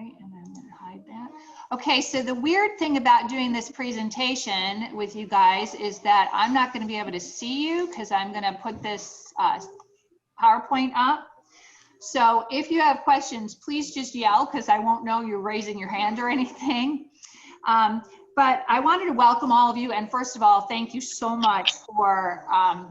right, and I'm going to hide that. Okay, so the weird thing about doing this presentation with you guys is that I'm not going to be able to see you because I'm going to put this PowerPoint up. So if you have questions, please just yell because I won't know you're raising your hand or anything. But I wanted to welcome all of you, and first of all, thank you so much for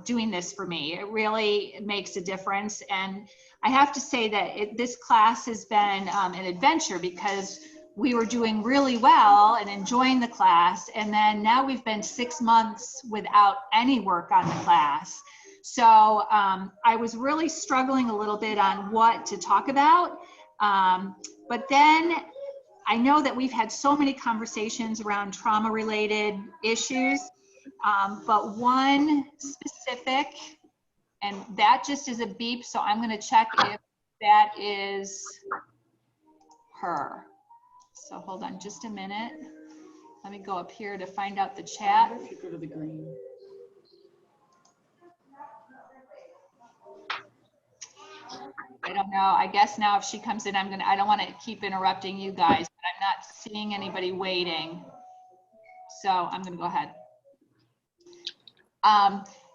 doing this for me. It really makes a difference, and I have to say that this class has been an adventure because we were doing really well and enjoying the class, and then now we've been 6 months without any work on the class. So I was really struggling a little bit on what to talk about, but then I know that we've had so many conversations around trauma-related issues, but one specific, and that just is a beep, so I'm going to check if that is her. So hold on just a minute. Let me go up here to find out the chat. If you go to the green. I don't know. I guess now if she comes in, I don't want to keep interrupting you guys, but I'm not seeing anybody waiting. So I'm going to go ahead.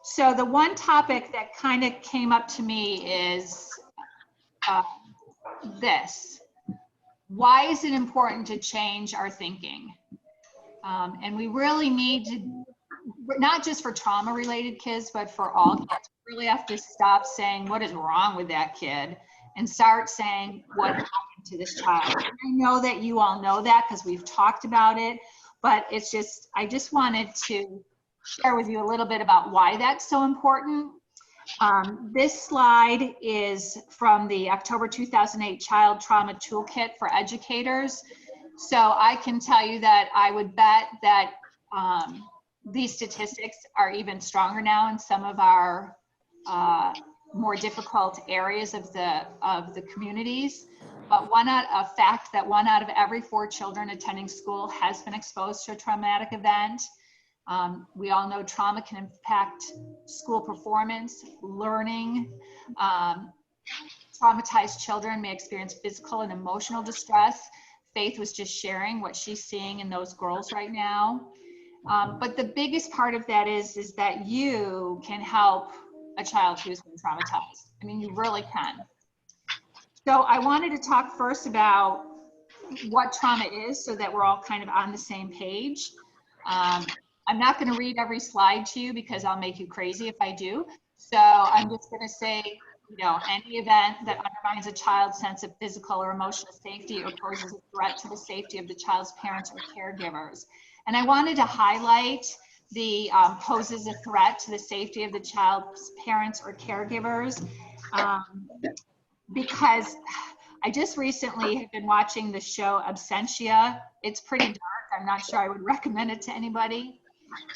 So the one topic that kind of came up to me is this. Why is it important to change our thinking? And we really need to, not just for trauma-related kids, but for all kids, we really have to stop saying, what is wrong with that kid? And start saying, what happened to this child? And I know that you all know that because we've talked about it, but it's just, I just wanted to share with you a little bit about why that's so important. This slide is from the October 2008 Child Trauma Toolkit for Educators. So I can tell you that I would bet that these statistics are even stronger now in some of our more difficult areas of the communities. But a fact that 1 out of every 4 children attending school has been exposed to a traumatic event. We all know trauma can impact school performance, learning. Traumatized children may experience physical and emotional distress. Faith was just sharing what she's seeing in those girls right now. But the biggest part of that is that you can help a child who's been traumatized. I mean, you really can. So I wanted to talk first about what trauma is so that we're all kind of on the same page. I'm not going to read every slide to you because I'll make you crazy if I do. So I'm just going to say, you know, any event that undermines a child's sense of physical or emotional safety or poses a threat to the safety of the child's parents or caregivers. And I wanted to highlight the poses a threat to the safety of the child's parents or caregivers because I just recently have been watching the show Absentia. It's pretty dark. I'm not sure I would recommend it to anybody.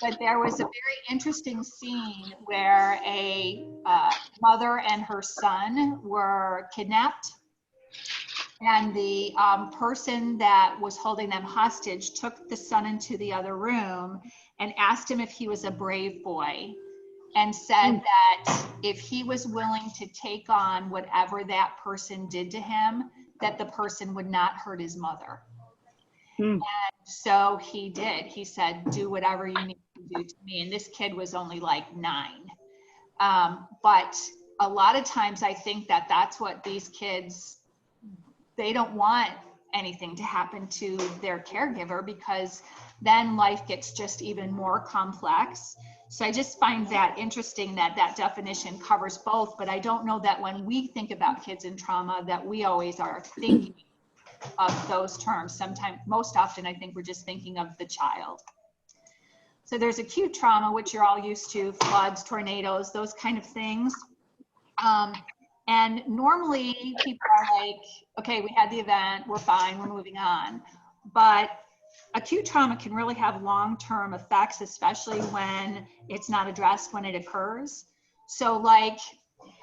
But there was a very interesting scene where a mother and her son were kidnapped. And the person that was holding them hostage took the son into the other room and asked him if he was a brave boy, and said that if he was willing to take on whatever that person did to him, that the person would not hurt his mother. And so he did. He said, do whatever you need to do to me. And this kid was only like 9. But a lot of times I think that that's what these kids, they don't want anything to happen to their caregiver because then life gets just even more complex. So I just find that interesting that that definition covers both, but I don't know that when we think about kids in trauma that we always are thinking of those terms. Sometimes, most often, I think we're just thinking of the child. So there's acute trauma, which you're all used to, floods, tornadoes, those kind of things. And normally people are like, okay, we had the event, we're fine, we're moving on. But acute trauma can really have long-term effects, especially when it's not addressed when it occurs. So like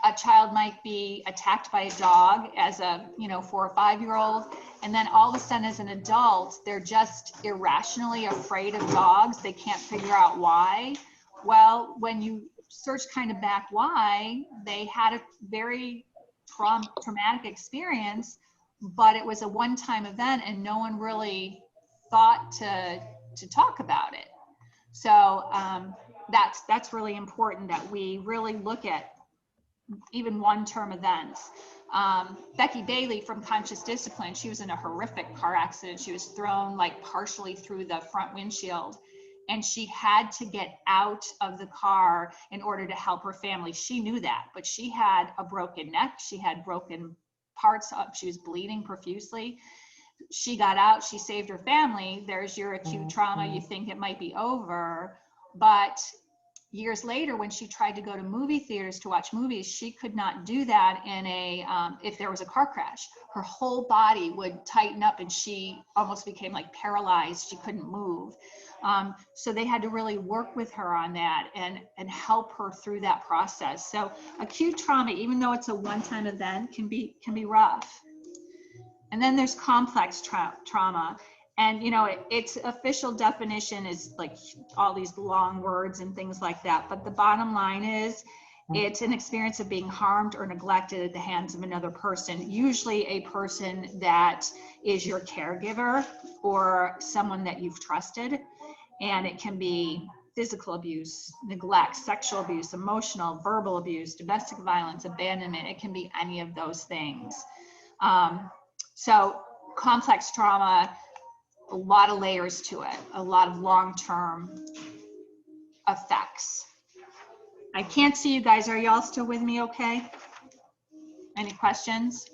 a child might be attacked by a dog as a 4 or 5-year-old, and then all of a sudden as an adult, they're just irrationally afraid of dogs. They can't figure out why. Well, when you search kind of back why, they had a very traumatic experience but it was a one-time event and no one really thought to talk about it. So that's really important, that we really look at even one-term events. Becky Bailey from Conscious Discipline, she was in a horrific car accident. She was thrown like partially through the front windshield, and she had to get out of the car in order to help her family. She knew that, but she had a broken neck. She had broken parts up. She was bleeding profusely. She got out, she saved her family. There's your acute trauma. You think it might be over, but years later, when she tried to go to movie theaters to watch movies, she could not do that in a, if there was a car crash. Her whole body would tighten up and she almost became like paralyzed. She couldn't move. So they had to really work with her on that and help her through that process. So acute trauma, even though it's a one-time event, can be rough. And then there's complex trauma. And, you know, its official definition is like all these long words and things like that. But the bottom line is it's an experience of being harmed or neglected at the hands of another person, usually a person that is your caregiver or someone that you've trusted. And it can be physical abuse, neglect, sexual abuse, emotional, verbal abuse, domestic violence, abandonment. It can be any of those things. So complex trauma, a lot of layers to it, a lot of long-term effects. I can't see you guys. Are y'all still with me okay? Any questions?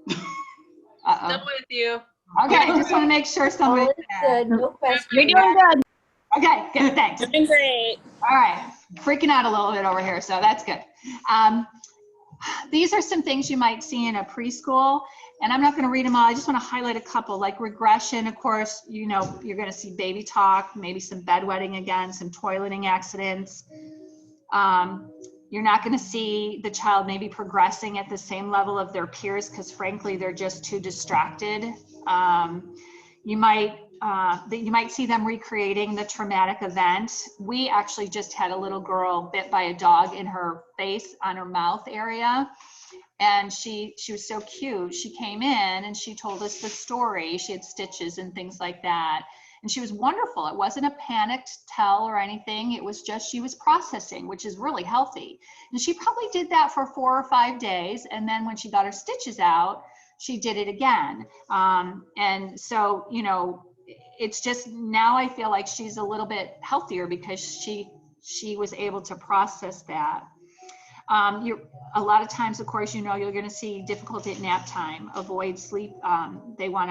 Uh-oh. Still with you. Okay, I just want to make sure somebody's there. Good, no question. You're doing good. Okay, good, thanks. Doing great. All right, freaking out a little bit over here, so that's good. These are some things you might see in a preschool, and I'm not going to read them all. I just want to highlight a couple, like regression. Of course, you know, you're going to see baby talk, maybe some bedwetting again, some toileting accidents. You're not going to see the child maybe progressing at the same level of their peers because frankly, they're just too distracted. You might see them recreating the traumatic event. We actually just had a little girl bit by a dog in her face on her mouth area. And she was so cute. She came in and she told us the story. She had stitches and things like that. And she was wonderful. It wasn't a panicked tell or anything. It was just she was processing, which is really healthy. And she probably did that for 4 or 5 days. And then when she got her stitches out, she did it again. And so, you know, it's just now I feel like she's a little bit healthier because she was able to process that. A lot of times, of course, you know, you're going to see difficulty at nap time, avoid sleep. They want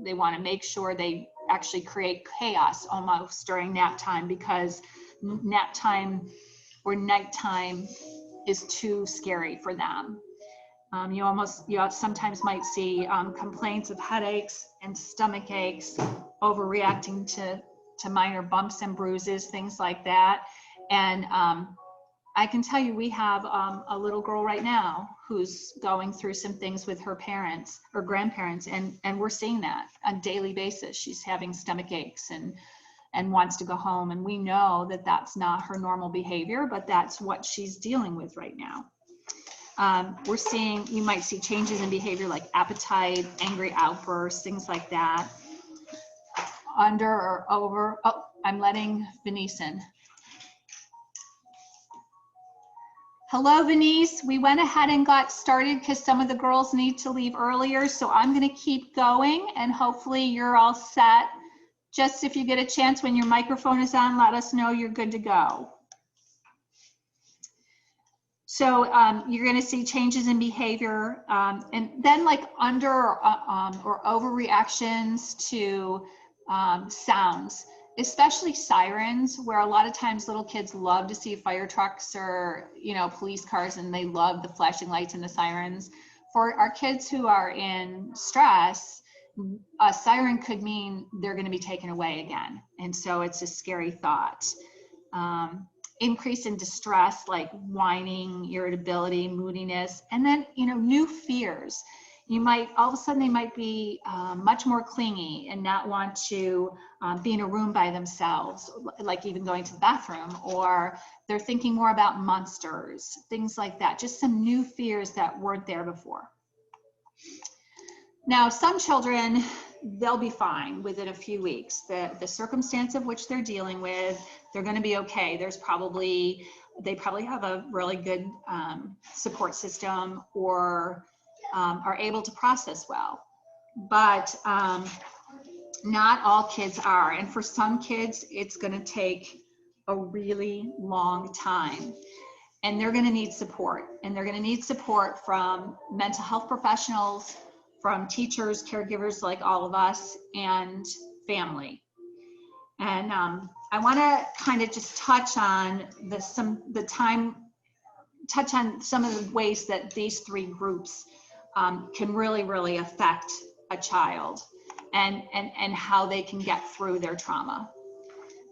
to make sure they actually create chaos almost during nap time because nap time or nighttime is too scary for them. You sometimes might see complaints of headaches and stomach aches, overreacting to minor bumps and bruises, things like that. And I can tell you we have a little girl right now who's going through some things with her parents or grandparents, and we're seeing that on a daily basis. She's having stomach aches and wants to go home, and we know that that's not her normal behavior, but that's what she's dealing with right now. We're seeing, you might see changes in behavior like appetite, angry outbursts, things like that. Under or over, oh, I'm letting Venice in. Hello, Venice. We went ahead and got started because some of the girls need to leave earlier. So I'm going to keep going and hopefully you're all set. Just if you get a chance when your microphone is on, let us know you're good to go. So you're going to see changes in behavior and then like under or overreactions to sounds, especially sirens, where a lot of times little kids love to see fire trucks or, you know, police cars, and they love the flashing lights and the sirens. For our kids who are in stress, a siren could mean they're going to be taken away again. And so it's a scary thought. Increase in distress, like whining, irritability, moodiness, and then, you know, new fears. You might, all of a sudden they might be much more clingy and not want to be in a room by themselves, like even going to the bathroom, or they're thinking more about monsters, things like that. Just some new fears that weren't there before. Now, some children, they'll be fine within a few weeks. The circumstance of which they're dealing with, they're going to be okay. They probably have a really good support system, or are able to process well. But not all kids are. And for some kids, it's going to take a really long time. And they're going to need support. And they're going to need support from mental health professionals, from teachers, caregivers like all of us, and family. And I want to kind of just touch on some of the ways that these three groups can really, really affect a child, and how they can get through their trauma.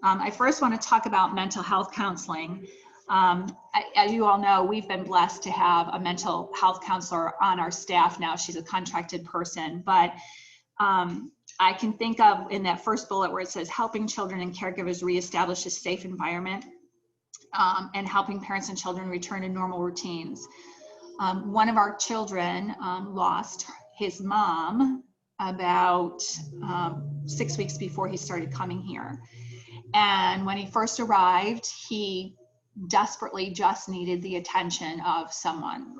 I first want to talk about mental health counseling. As you all know, we've been blessed to have a mental health counselor on our staff now. She's a contracted person, but I can think of in that first bullet where it says helping children and caregivers reestablish a safe environment, and helping parents and children return to normal routines. One of our children lost his mom about 6 weeks before he started coming here. And when he first arrived, he desperately just needed the attention of someone,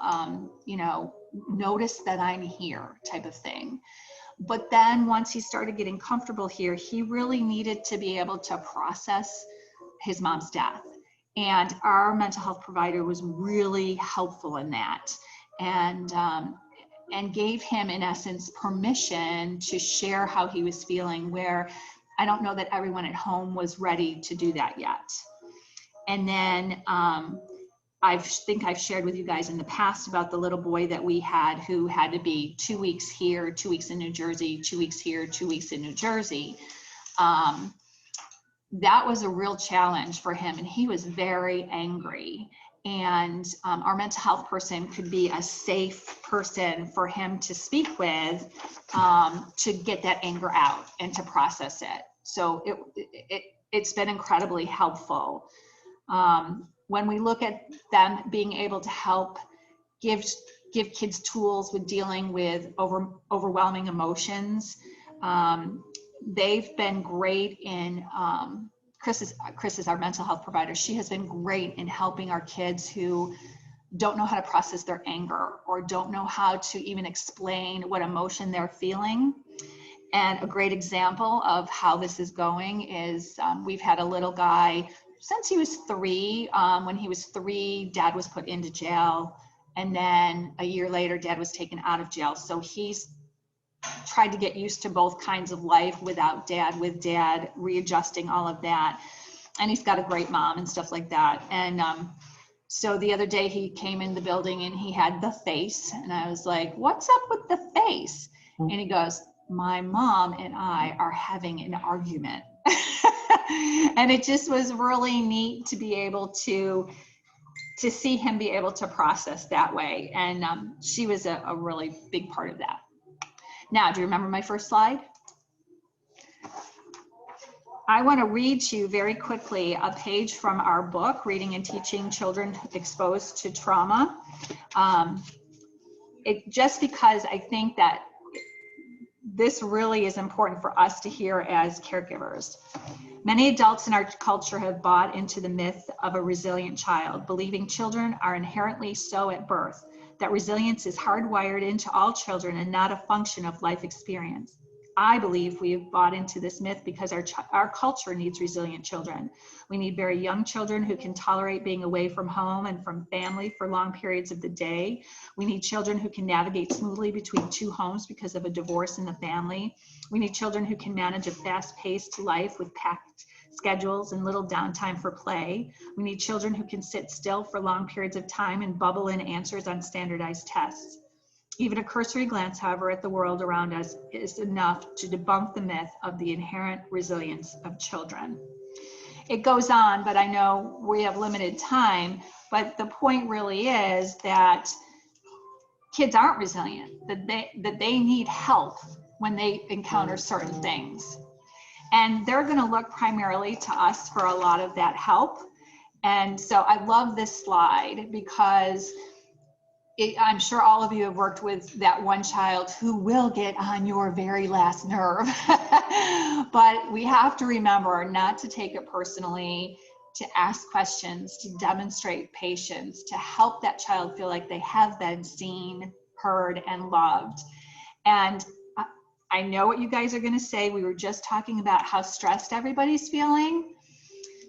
notice that I'm here type of thing. But then once he started getting comfortable here, he really needed to be able to process his mom's death. And our mental health provider was really helpful in that, and gave him, in essence, permission to share how he was feeling, where I don't know that everyone at home was ready to do that yet. And then I think I've shared with you guys in the past about the little boy that we had who had to be 2 weeks here, 2 weeks in New Jersey, 2 weeks here, 2 weeks in New Jersey. That was a real challenge for him, and he was very angry. And our mental health person could be a safe person for him to speak with, to get that anger out and to process it. So it's been incredibly helpful. When we look at them being able to help give kids tools with dealing with overwhelming emotions, they've been great in, Chris is our mental health provider. She has been great in helping our kids who don't know how to process their anger, or don't know how to even explain what emotion they're feeling. And a great example of how this is going is we've had a little guy since he was 3. When he was 3, Dad was put into jail. And then a year later, Dad was taken out of jail. So he's tried to get used to both kinds of life, without Dad, with Dad, readjusting all of that. And he's got a great mom and stuff like that. And so the other day he came in the building and he had the face. And I was like, what's up with the face? And he goes, my mom and I are having an argument. And it just was really neat to be able to see him be able to process that way. And she was a really big part of that. Now, do you remember my first slide? I want to read to you very quickly a page from our book, Reading and Teaching Children Exposed to Trauma. Just because I think that this really is important for us to hear as caregivers. Many adults in our culture have bought into the myth of a resilient child, believing children are inherently so at birth, that resilience is hardwired into all children and not a function of life experience. I believe we have bought into this myth because our culture needs resilient children. We need very young children who can tolerate being away from home and from family for long periods of the day. We need children who can navigate smoothly between 2 homes because of a divorce in the family. We need children who can manage a fast-paced life with packed schedules and little downtime for play. We need children who can sit still for long periods of time and bubble in answers on standardized tests. Even a cursory glance, however, at the world around us is enough to debunk the myth of the inherent resilience of children. It goes on, but I know we have limited time, but the point really is that kids aren't resilient, that they need help when they encounter certain things. And they're going to look primarily to us for a lot of that help. And so I love this slide because I'm sure all of you have worked with that one child who will get on your very last nerve. But we have to remember not to take it personally, to ask questions, to demonstrate patience, to help that child feel like they have been seen, heard, and loved. And I know what you guys are going to say. We were just talking about how stressed everybody's feeling.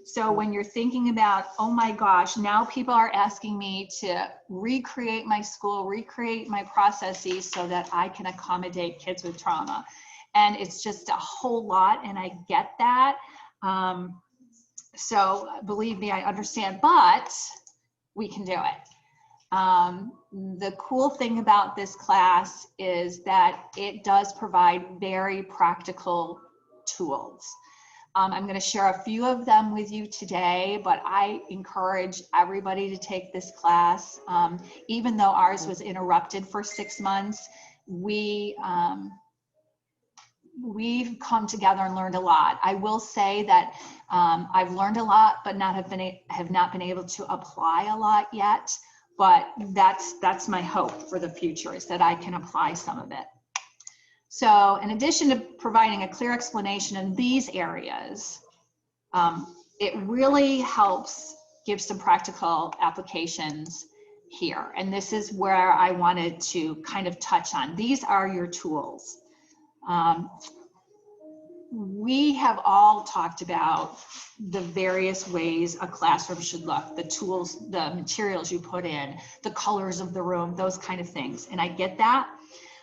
So when you're thinking about, oh my gosh, now people are asking me to recreate my school, recreate my processes so that I can accommodate kids with trauma. And it's just a whole lot, and I get that. So believe me, I understand, but we can do it. The cool thing about this class is that it does provide very practical tools. I'm going to share a few of them with you today, but I encourage everybody to take this class. Even though ours was interrupted for 6 months, we've come together and learned a lot. I will say that I've learned a lot, but have not been able to apply a lot yet. But that's my hope for the future, is that I can apply some of it. So in addition to providing a clear explanation in these areas, it really helps give some practical applications here. And this is where I wanted to kind of touch on. These are your tools. We have all talked about the various ways a classroom should look, the tools, the materials you put in, the colors of the room, those kind of things. And I get that.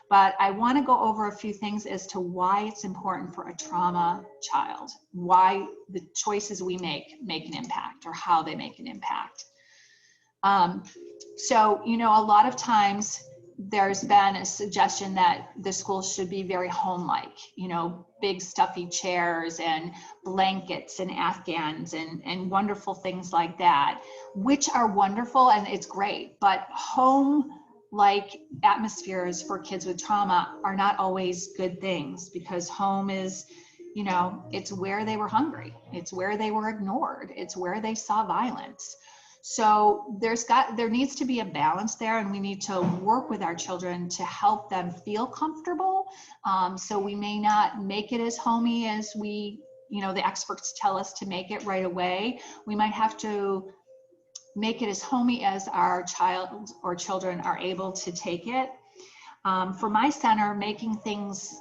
But I want to go over a few things as to why it's important for a trauma child, why the choices we make an impact, or how they make an impact. So, you know, a lot of times there's been a suggestion that the school should be very home-like, you know, big stuffy chairs and blankets and Afghans and wonderful things like that, which are wonderful and it's great, but home-like atmospheres for kids with trauma are not always good things, because home is, you know, it's where they were hungry, it's where they were ignored, it's where they saw violence. So there needs to be a balance there, and we need to work with our children to help them feel comfortable. So we may not make it as homey as the experts tell us to make it right away. We might have to make it as homey as our child or children are able to take it. For my center, making things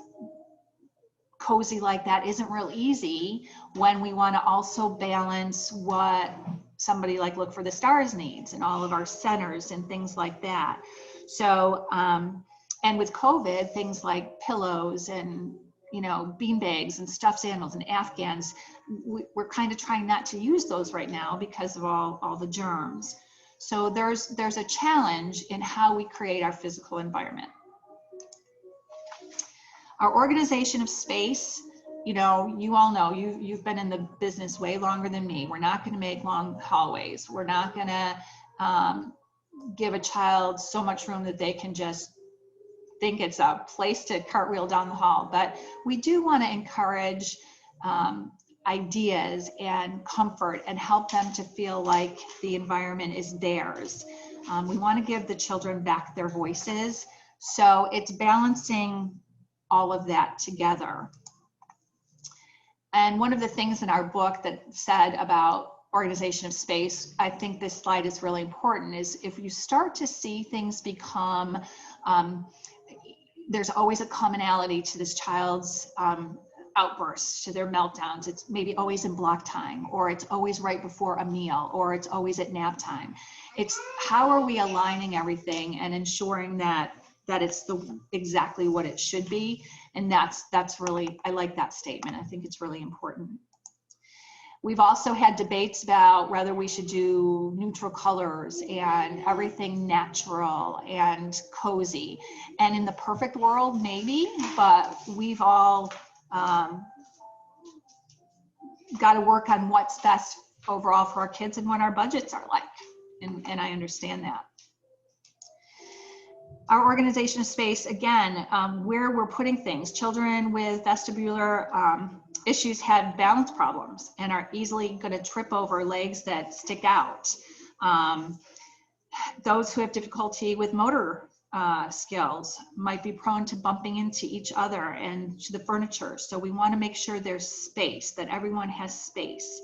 cozy like that isn't real easy when we want to also balance what somebody like Look for the Stars needs and all of our centers and things like that. So, and with COVID, things like pillows and, you know, beanbags and stuffed animals and Afghans, we're kind of trying not to use those right now because of all the germs. So there's a challenge in how we create our physical environment. Our organization of space, you know, you all know, you've been in the business way longer than me. We're not going to make long hallways. We're not going to give a child so much room that they can just think it's a place to cartwheel down the hall. But we do want to encourage ideas and comfort and help them to feel like the environment is theirs. We want to give the children back their voices. So it's balancing all of that together. And one of the things in our book that said about organization of space, I think this slide is really important, is if you start to see things become, there's always a commonality to this child's outbursts, to their meltdowns. It's maybe always in block time, or it's always right before a meal, or it's always at nap time. It's how are we aligning everything and ensuring that it's exactly what it should be. And that's really, I like that statement. I think it's really important. We've also had debates about whether we should do neutral colors and everything natural and cozy. And in the perfect world, maybe, but we've all got to work on what's best overall for our kids and what our budgets are like. And I understand that. Our organization of space, again, where we're putting things. Children with vestibular issues have balance problems and are easily going to trip over legs that stick out. those who have difficulty with motor skills might be prone to bumping into each other and to the furniture. So we want to make sure there's space, that everyone has space.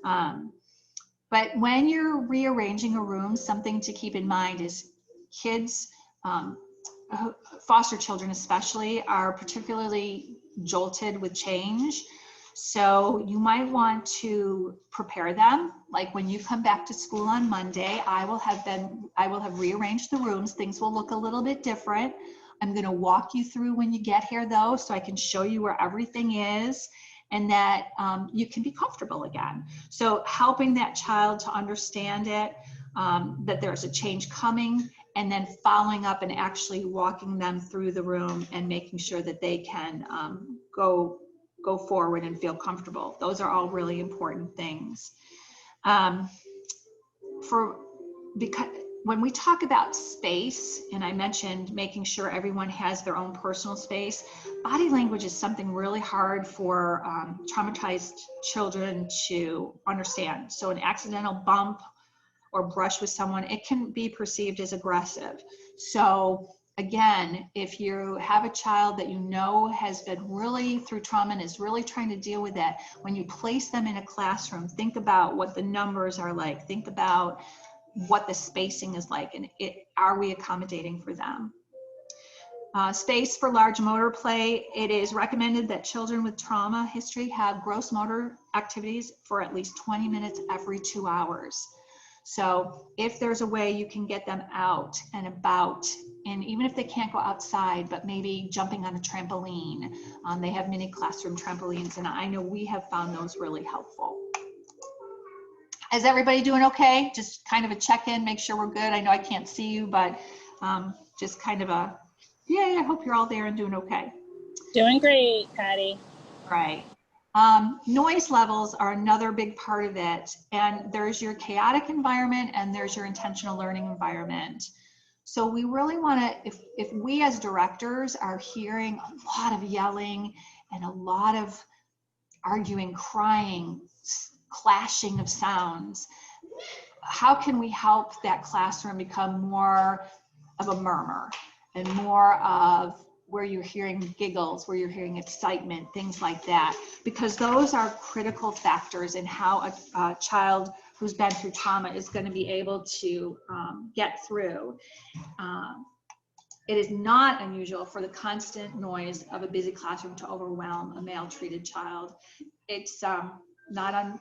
But when you're rearranging a room, something to keep in mind is kids, foster children especially, are particularly jolted with change. So you might want to prepare them. Like when you come back to school on Monday, I will have rearranged the rooms. Things will look a little bit different. I'm going to walk you through when you get here though, so I can show you where everything is, and that you can be comfortable again. So helping that child to understand it, that there's a change coming, and then following up and actually walking them through the room and making sure that they can go forward and feel comfortable. Those are all really important things. Because when we talk about space, and I mentioned making sure everyone has their own personal space, body language is something really hard for traumatized children to understand. So an accidental bump or brush with someone, it can be perceived as aggressive. So again, if you have a child that you know has been really through trauma and is really trying to deal with that, when you place them in a classroom, think about what the numbers are like. Think about what the spacing is like, and are we accommodating for them? Space for large motor play. It is recommended that children with trauma history have gross motor activities for at least 20 minutes every 2 hours. So if there's a way you can get them out and about, and even if they can't go outside, but maybe jumping on a trampoline, they have mini classroom trampolines, and I know we have found those really helpful. Is everybody doing okay? Just kind of a check-in, make sure we're good. I know I can't see you, but just kind of a, yeah, I hope you're all there and doing okay. Doing great, Patty. Right. Noise levels are another big part of it. And there's your chaotic environment and there's your intentional learning environment. So we really want to, if we as directors are hearing a lot of yelling and a lot of arguing, crying, clashing of sounds, how can we help that classroom become more of a murmur and more of where you're hearing giggles, where you're hearing excitement, things like that, because those are critical factors in how a child who's been through trauma is going to be able to get through. It is not unusual for the constant noise of a busy classroom to overwhelm a maltreated child. It's not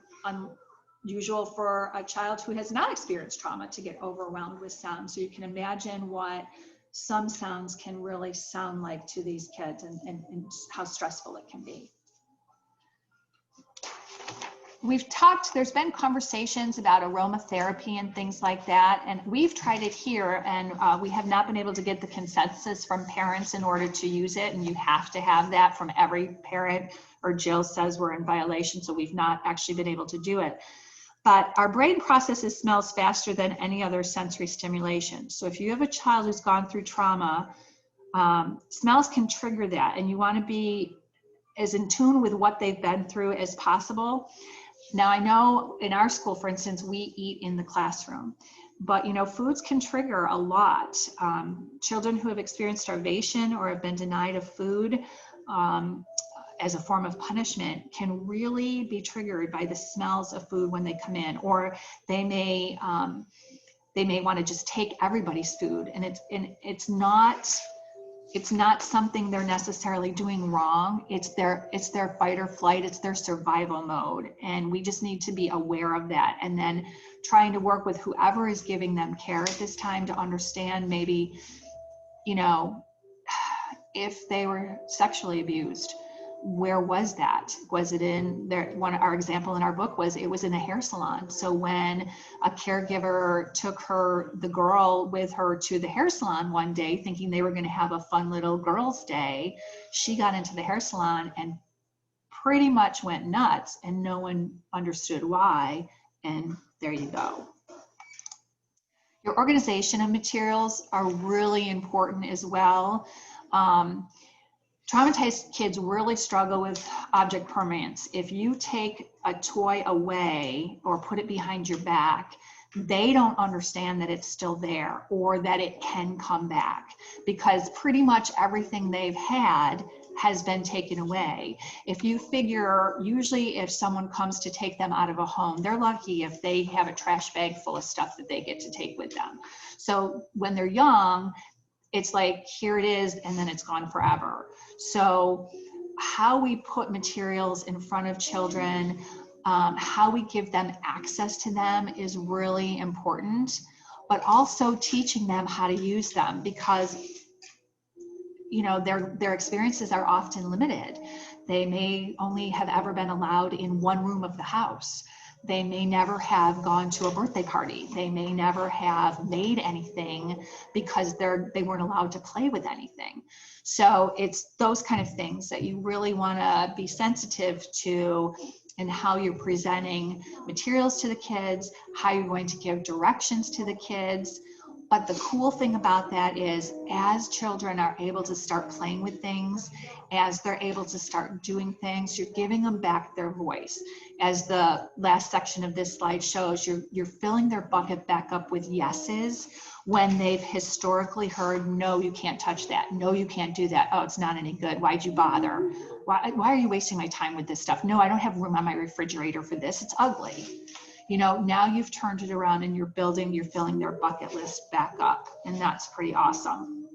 unusual for a child who has not experienced trauma to get overwhelmed with sound. So you can imagine what some sounds can really sound like to these kids and how stressful it can be. We've talked, there's been conversations about aromatherapy and things like that, and we've tried it here, and we have not been able to get the consensus from parents in order to use it, and you have to have that from every parent, or Jill says we're in violation, so we've not actually been able to do it. But our brain processes smells faster than any other sensory stimulation. So if you have a child who's gone through trauma, smells can trigger that, and you want to be as in tune with what they've been through as possible. Now, I know in our school, for instance, we eat in the classroom, but you know, foods can trigger a lot. Children who have experienced starvation or have been denied of food as a form of punishment can really be triggered by the smells of food when they come in, or they may want to just take everybody's food, and it's not something they're necessarily doing wrong. It's their fight or flight, it's their survival mode. And we just need to be aware of that. And then trying to work with whoever is giving them care at this time to understand maybe, you know, if they were sexually abused, where was that? Was it in there? Our example in our book was it was in a hair salon. So when a caregiver took the girl with her to the hair salon one day, thinking they were going to have a fun little girls' day, she got into the hair salon and pretty much went nuts, and no one understood why. And there you go. Your organization of materials are really important as well. Traumatized kids really struggle with object permanence. If you take a toy away or put it behind your back, they don't understand that it's still there or that it can come back, because pretty much everything they've had has been taken away. If you figure, usually if someone comes to take them out of a home, they're lucky if they have a trash bag full of stuff that they get to take with them. So when they're young, it's like, here it is, and then it's gone forever. So how we put materials in front of children, how we give them access to them is really important, but also teaching them how to use them, because you know, their experiences are often limited. They may only have ever been allowed in one room of the house. They may never have gone to a birthday party. They may never have made anything because they weren't allowed to play with anything. So it's those kind of things that you really want to be sensitive to, and how you're presenting materials to the kids, how you're going to give directions to the kids. But the cool thing about that is, as children are able to start playing with things, as they're able to start doing things, you're giving them back their voice. As the last section of this slide shows, you're filling their bucket back up with yeses when they've historically heard, no, you can't touch that. No, you can't do that. Oh, it's not any good. Why'd you bother? Why are you wasting my time with this stuff? No, I don't have room on my refrigerator for this. It's ugly. You know, now you've turned it around and you're filling their bucket list back up, and that's pretty awesome.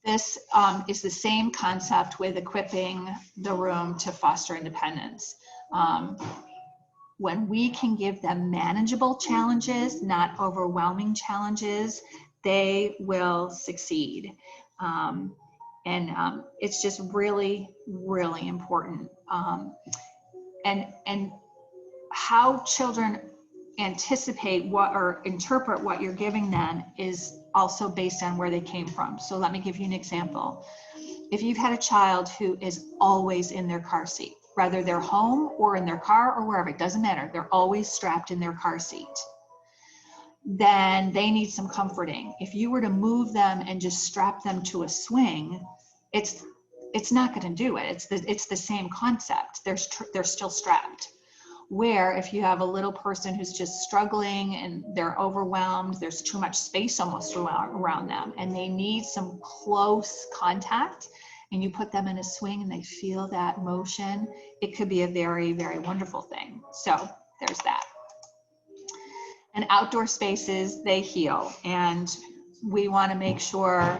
This is the same concept with equipping the room to foster independence. When we can give them manageable challenges, not overwhelming challenges, they will succeed. It's just really, really important. And how children anticipate what or interpret what you're giving them is also based on where they came from. So let me give you an example. If you've had a child who is always in their car seat, whether they're home or in their car or wherever, it doesn't matter, they're always strapped in their car seat, then they need some comforting. If you were to move them and just strap them to a swing, it's not going to do it. It's the same concept. They're still strapped. Where if you have a little person who's just struggling and they're overwhelmed, there's too much space almost around them, and they need some close contact, and you put them in a swing and they feel that motion, it could be a very, very wonderful thing. So there's that. And outdoor spaces, they heal, and we want to make sure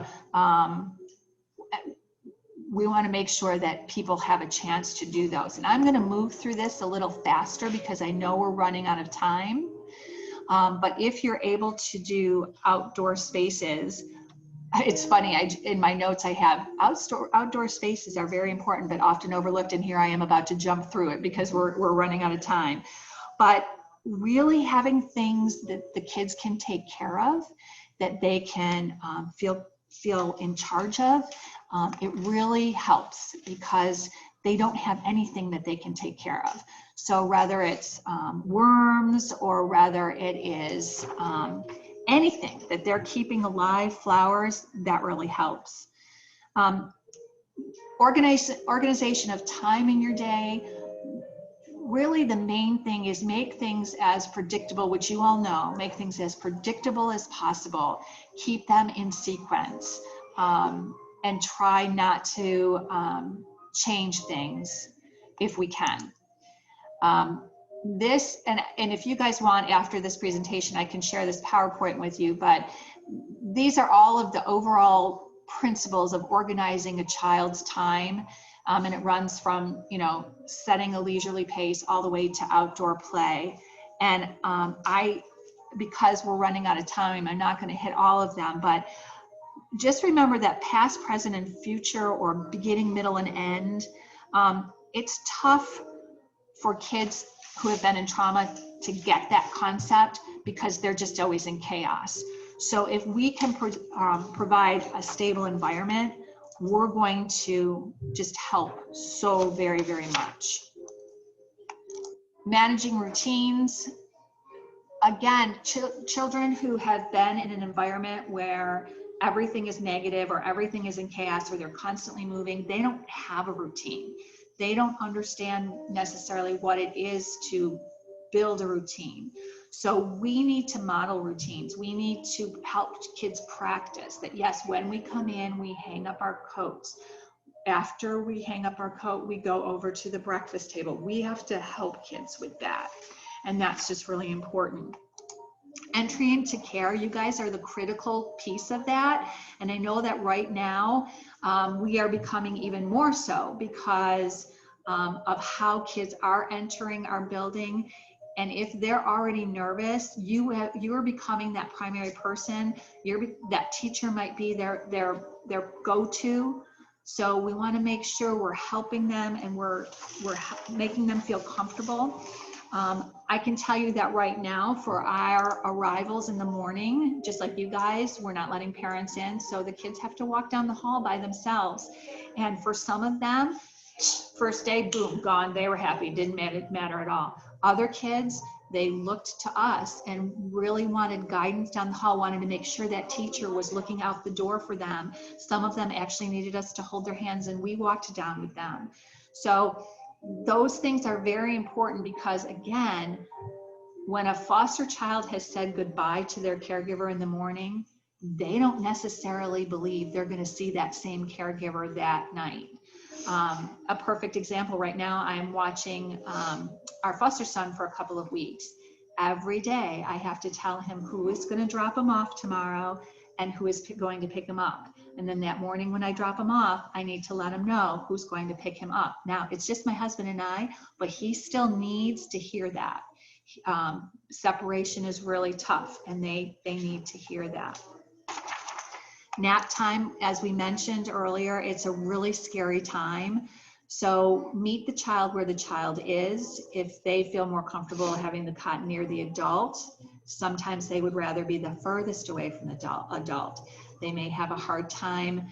that people have a chance to do those. And I'm going to move through this a little faster because I know we're running out of time. But if you're able to do outdoor spaces, it's funny, in my notes I have outdoor spaces are very important, but often overlooked. And here I am about to jump through it because we're running out of time. But really having things that the kids can take care of, that they can feel in charge of, it really helps, because they don't have anything that they can take care of. So whether it's worms, or whether it is anything that they're keeping alive, flowers, that really helps. Organization of time in your day. Really the main thing is make things as predictable, which you all know, make things as predictable as possible. Keep them in sequence. And try not to change things if we can. This, and if you guys want, after this presentation, I can share this PowerPoint with you, but these are all of the overall principles of organizing a child's time. And it runs from, you know, setting a leisurely pace all the way to outdoor play. And because we're running out of time, I'm not going to hit all of them, but just remember that past, present, and future, or beginning, middle, and end. It's tough for kids who have been in trauma to get that concept because they're just always in chaos. So if we can provide a stable environment, we're going to just help so very, very much. Managing routines. Again, children who have been in an environment where everything is negative or everything is in chaos or they're constantly moving, they don't have a routine. They don't understand necessarily what it is to build a routine. So we need to model routines. We need to help kids practice that, yes, when we come in, we hang up our coats. After we hang up our coat, we go over to the breakfast table. We have to help kids with that. And that's just really important. Entry into care, you guys are the critical piece of that. And I know that right now we are becoming even more so because of how kids are entering our building. And if they're already nervous, you are becoming that primary person. That teacher might be their go-to. So we want to make sure we're helping them and we're making them feel comfortable. I can tell you that right now for our arrivals in the morning, just like you guys, we're not letting parents in. So the kids have to walk down the hall by themselves. And for some of them, first day, boom, gone. They were happy. Didn't matter at all. Other kids, they looked to us and really wanted guidance down the hall, wanted to make sure that teacher was looking out the door for them. Some of them actually needed us to hold their hands and we walked down with them. So those things are very important because, again, when a foster child has said goodbye to their caregiver in the morning, they don't necessarily believe they're going to see that same caregiver that night. A perfect example right now, I'm watching our foster son for a couple of weeks. Every day I have to tell him who is going to drop him off tomorrow and who is going to pick him up. And then that morning when I drop him off, I need to let him know who's going to pick him up. Now, it's just my husband and I, but he still needs to hear that. Separation is really tough and they need to hear that. Nap time, as we mentioned earlier, it's a really scary time. So meet the child where the child is. If they feel more comfortable having the cot near the adult, sometimes they would rather be the furthest away from the adult. They may have a hard time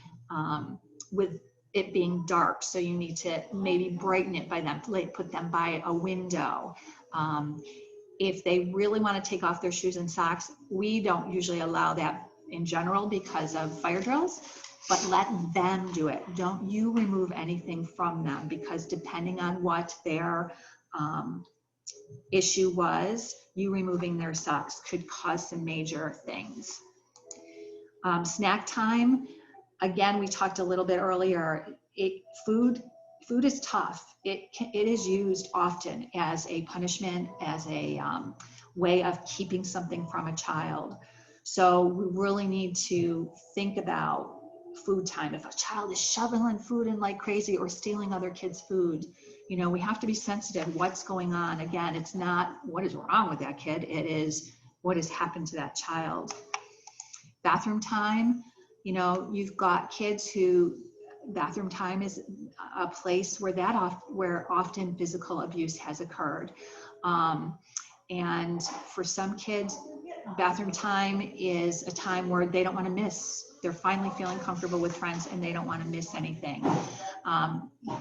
with it being dark, so you need to maybe brighten it by them, like put them by a window. If they really want to take off their shoes and socks, we don't usually allow that in general because of fire drills, but let them do it. Don't you remove anything from them, because depending on what their issue was, you removing their socks could cause some major things. Snack time, again, we talked a little bit earlier, food is tough. It is used often as a punishment, as a way of keeping something from a child. So we really need to think about food time. If a child is shoveling food in like crazy or stealing other kids' food, you know, we have to be sensitive. What's going on? Again, it's not what is wrong with that kid. It is what has happened to that child. Bathroom time, you know, you've got kids who bathroom time is a place where often physical abuse has occurred. And for some kids, bathroom time is a time where they don't want to miss. They're finally feeling comfortable with friends and they don't want to miss anything.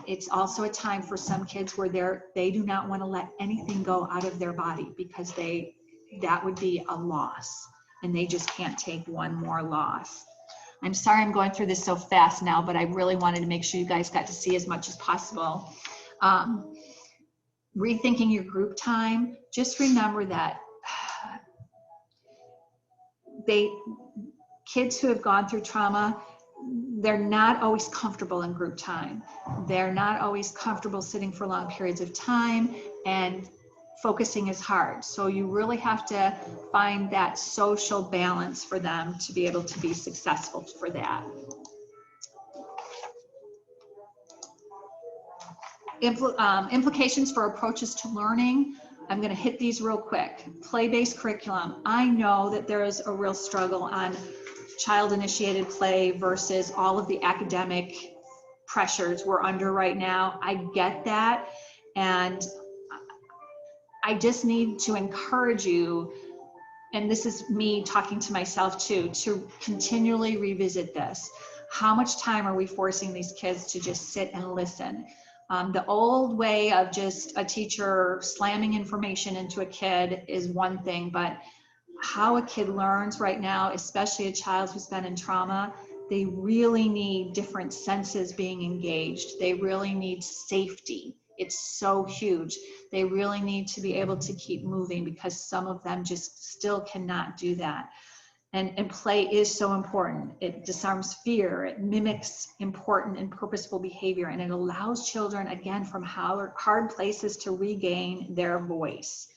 It's also a time for some kids where they do not want to let anything go out of their body because that would be a loss and they just can't take one more loss. I'm sorry I'm going through this so fast now, but I really wanted to make sure you guys got to see as much as possible. Rethinking your group time, just remember that kids who have gone through trauma, they're not always comfortable in group time. They're not always comfortable sitting for long periods of time, and focusing is hard. So you really have to find that social balance for them to be able to be successful for that. Implications for approaches to learning. I'm going to hit these real quick. Play-based curriculum. I know that there is a real struggle on child-initiated play versus all of the academic pressures we're under right now. I get that. And I just need to encourage you, and this is me talking to myself too, to continually revisit this. How much time are we forcing these kids to just sit and listen? The old way of just a teacher slamming information into a kid is one thing, but how a kid learns right now, especially a child who's been in trauma, they really need different senses being engaged. They really need safety It's so huge. They really need to be able to keep moving because some of them just still cannot do that. And play is so important. It disarms fear, it mimics important and purposeful behavior, and it allows children, again, from hard places to regain their voice,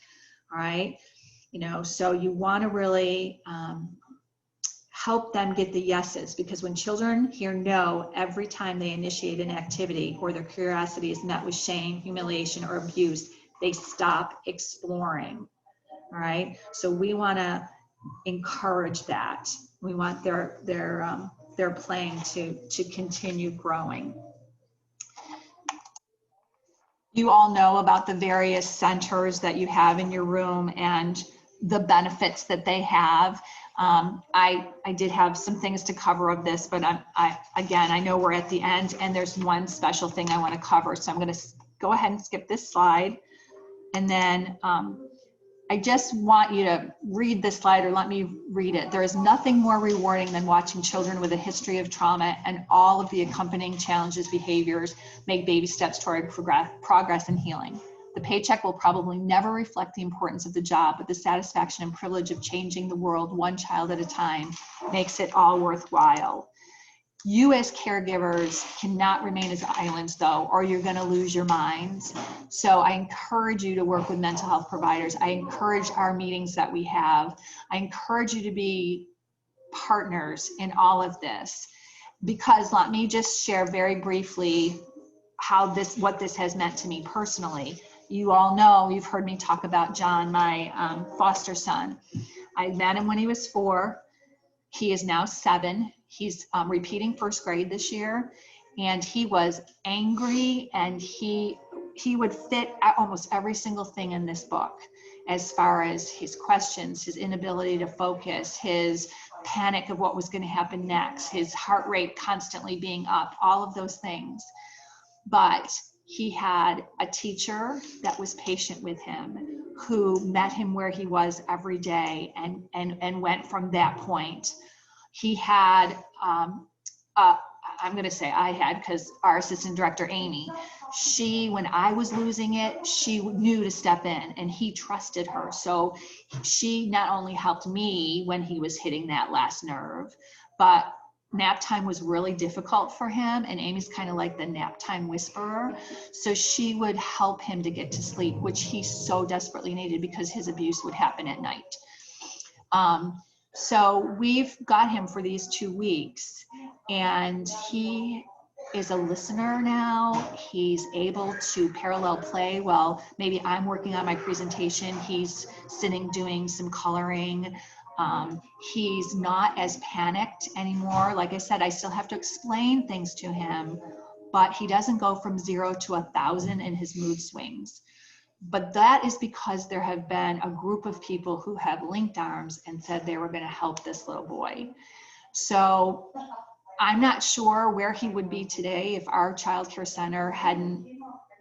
all right? You know, so you wanna really help them get the yeses, because when children hear no every time they initiate an activity or their curiosity is met with shame, humiliation, or abuse, they stop exploring, all right? So we wanna encourage that. We want their playing to continue growing. You all know about the various centers that you have in your room and the benefits that they have. I did have some things to cover of this, but again, I know we're at the end and there's one special thing I want to cover. So I'm going to go ahead and skip this slide. And then I just want you to read this slide, or let me read it. There is nothing more rewarding than watching children with a history of trauma and all of the accompanying challenges, behaviors, make baby steps toward progress and healing. The paycheck will probably never reflect the importance of the job, but the satisfaction and privilege of changing the world one child at a time makes it all worthwhile. You as caregivers cannot remain as islands though, or you're gonna lose your minds. So I encourage you to work with mental health providers. I encourage our meetings that we have. I encourage you to be partners in all of this, because let me just share very briefly what this has meant to me personally. You all know, you've heard me talk about John, my foster son. I met him when he was 4. He is now 7. He's repeating first grade this year, and he was angry, and he would fit almost every single thing in this book, as far as his questions, his inability to focus, his panic of what was going to happen next, his heart rate constantly being up, all of those things. But he had a teacher that was patient with him, who met him where he was every day and went from that point. He had, I'm going to say I had, because our assistant director, Amy, when I was losing it, she knew to step in, and he trusted her. So she not only helped me when he was hitting that last nerve, but nap time was really difficult for him, and Amy's kind of like the nap time whisperer. So she would help him to get to sleep, which he so desperately needed because his abuse would happen at night. So we've got him for these 2 weeks, and he is a listener now. He's able to parallel play. Well, maybe I'm working on my presentation, he's sitting doing some coloring. He's not as panicked anymore. Like I said, I still have to explain things to him, but he doesn't go from 0 to 1,000 in his mood swings. But that is because there have been a group of people who have linked arms and said they were going to help this little boy. So I'm not sure where he would be today if our child care center hadn't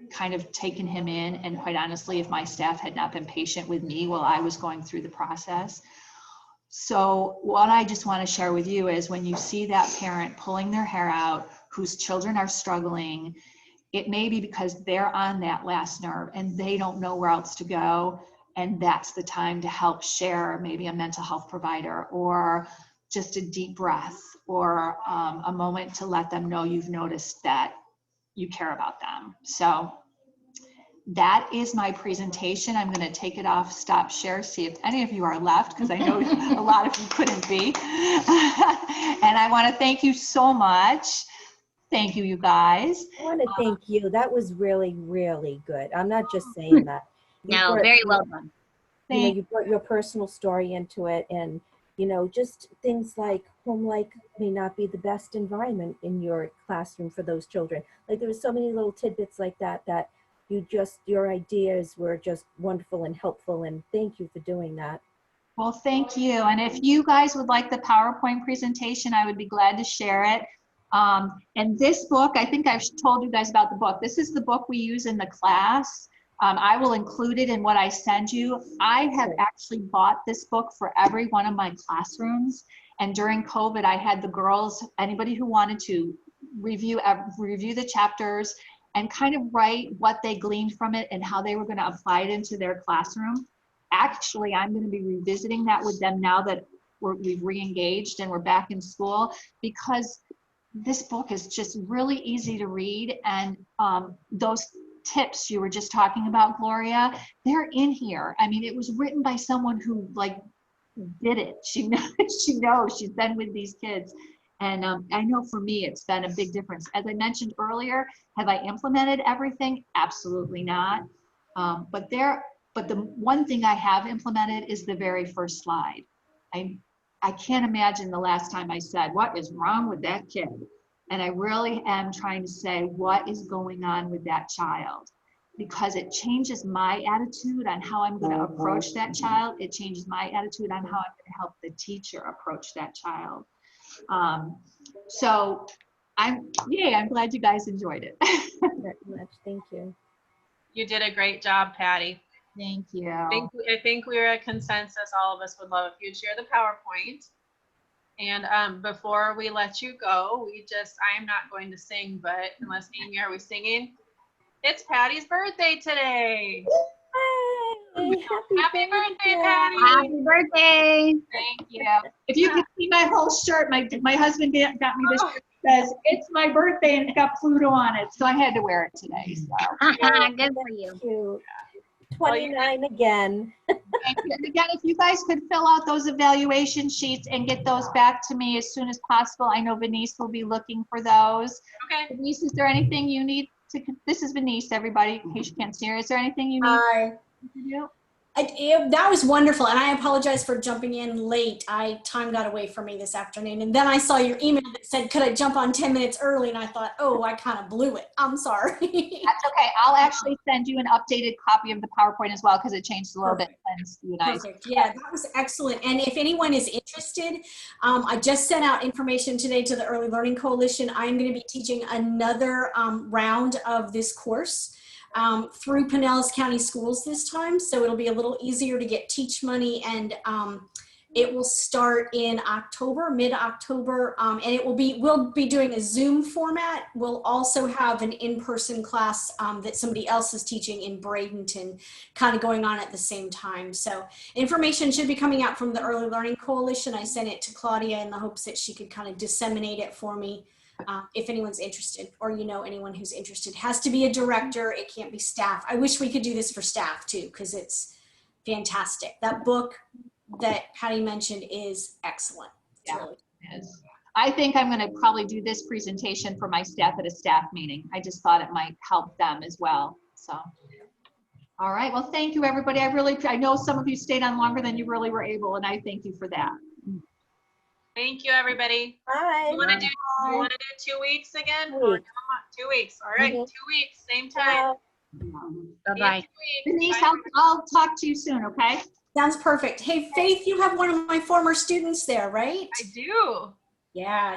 kind of taken him in, and quite honestly, if my staff had not been patient with me while I was going through the process. So what I just want to share with you is, when you see that parent pulling their hair out, whose children are struggling, it may be because they're on that last nerve and they don't know where else to go. And that's the time to help share maybe a mental health provider, or just a deep breath, or a moment to let them know you've noticed that you care about them. So that is my presentation. I'm going to take it off, stop share, see if any of you are left, because I know a lot of you couldn't be. And I want to thank you so much. Thank you, you guys. I want to thank you. That was really, really good. I'm not just saying that. No, very well done. You know, you brought your personal story into it, and you know, just things like home life may not be the best environment in your classroom for those children. Like, there were so many little tidbits like that your ideas were just wonderful and helpful, and thank you for doing that. Well, thank you. And if you guys would like the PowerPoint presentation, I would be glad to share it. And this book, I think I've told you guys about the book. This is the book we use in the class. I will include it in what I send you. I have actually bought this book for every one of my classrooms. And during COVID, I had the girls, anybody who wanted to review the chapters and kind of write what they gleaned from it and how they were going to apply it into their classroom. Actually, I'm going to be revisiting that with them now that we've re-engaged and we're back in school, because this book is just really easy to read. And those tips you were just talking about, Gloria, they're in here. I mean, it was written by someone who like did it. She knows, she's been with these kids. And I know for me, it's been a big difference. As I mentioned earlier, have I implemented everything? Absolutely not. But the one thing I have implemented is the very first slide. I can't imagine the last time I said, what is wrong with that kid? And I really am trying to say, what is going on with that child? Because it changes my attitude on how I'm going to approach that child. It changes my attitude on how I'm going to help the teacher approach that child. So I'm glad you guys enjoyed it. Very much. Thank you. You did a great job, Patty. Thank you. I think we're at consensus. All of us would love if you'd share the PowerPoint. And before we let you go, I am not going to sing, but unless Amy, are we singing? It's Patty's birthday today. Hey, Happy birthday, Patty. Happy birthday. Thank you. If you can see my whole shirt, my husband got me this shirt that says, it's my birthday, and it got Pluto on it. So I had to wear it today. So. Good for you. Cute. 29 again. And again, if you guys could fill out those evaluation sheets and get those back to me as soon as possible. I know Venice will be looking for those. Okay. Venice, is there anything you need to, this is Venice, everybody, in case you can't see her. Is there anything you need Hi. to do? That was wonderful, and I apologize for jumping in late. Time got away from me this afternoon, and then I saw your email that said, could I jump on 10 minutes early? And I thought, oh, I kind of blew it. I'm sorry. That's okay. I'll actually send you an updated copy of the PowerPoint as well, because it changed a little bit since you guys. Perfect. Yeah, that was excellent. And if anyone is interested, I just sent out information today to the Early Learning Coalition. I'm going to be teaching another round of this course through Pinellas County Schools this time. So it'll be a little easier to get teach money, and it will start in October, mid-October, and we'll be doing a Zoom format. We'll also have an in-person class that somebody else is teaching in Bradenton kind of going on at the same time. So information should be coming out from the Early Learning Coalition. I sent it to Claudia in the hopes that she could kind of disseminate it for me. If anyone's interested, or anyone who's interested. Has to be a director, it can't be staff. I wish we could do this for staff too, because it's fantastic. That book that Patty mentioned is excellent. Yeah, it is. I think I'm going to probably do this presentation for my staff at a staff meeting. I just thought it might help them as well. So, all right. Well, thank you, everybody. I know some of you stayed on longer than you really were able, and I thank you for that. Thank you, everybody. Bye. You want to do 2 weeks again? Or, come on, 2 weeks. All right, 2 weeks, same time. Bye-bye. Denise, I'll talk to you soon, okay? Sounds perfect. Hey, Faith, you have one of my former students there, right? I do. Yeah.